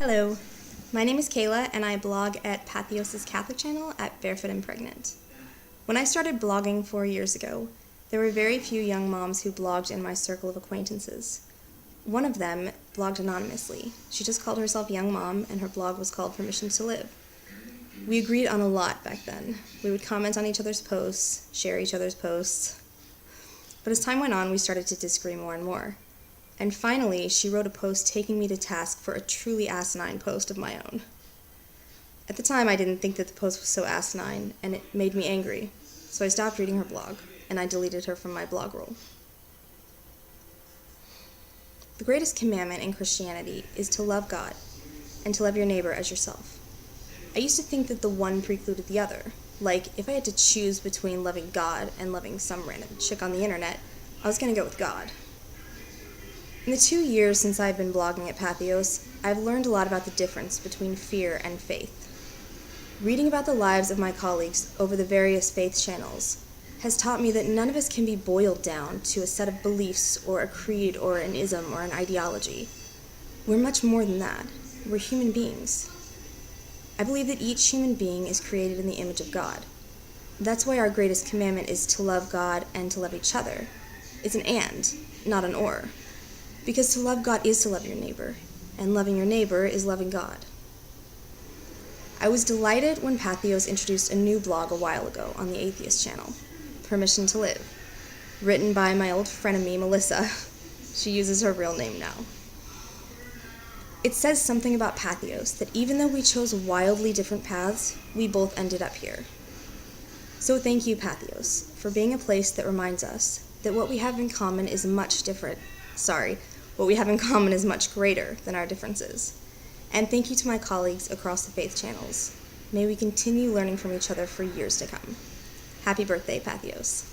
Hello, my name is Kayla and I blog at Patheos' Catholic channel at Barefoot and Pregnant. When I started blogging 4 years ago, there were very few young moms who blogged in my circle of acquaintances. One of them blogged anonymously. She just called herself Young Mom and her blog was called Permission to Live. We agreed on a lot back then. We would comment on each other's posts, share each other's posts. But as time went on, we started to disagree more and more. And finally, she wrote a post taking me to task for a truly asinine post of my own. At the time, I didn't think that the post was so asinine, and it made me angry. So I stopped reading her blog, and I deleted her from my blog roll. The greatest commandment in Christianity is to love God and to love your neighbor as yourself. I used to think that the one precluded the other. Like, if I had to choose between loving God and loving some random chick on the internet, I was going to go with God. In the 2 years since I've been blogging at Patheos, I've learned a lot about the difference between fear and faith. Reading about the lives of my colleagues over the various faith channels has taught me that none of us can be boiled down to a set of beliefs or a creed or an ism or an ideology. We're much more than that. We're human beings. I believe that each human being is created in the image of God. That's why our greatest commandment is to love God and to love each other. It's an and, not an or. Because to love God is to love your neighbor, and loving your neighbor is loving God. I was delighted when Patheos introduced a new blog a while ago on the Atheist channel, Permission to Live, written by my old frenemy, Melissa. She uses her real name now. It says something about Patheos that even though we chose wildly different paths, we both ended up here. So thank you, Patheos, for being a place that reminds us that what we have in common is much greater than our differences. And thank you to my colleagues across the faith channels. May we continue learning from each other for years to come. Happy birthday, Patheos.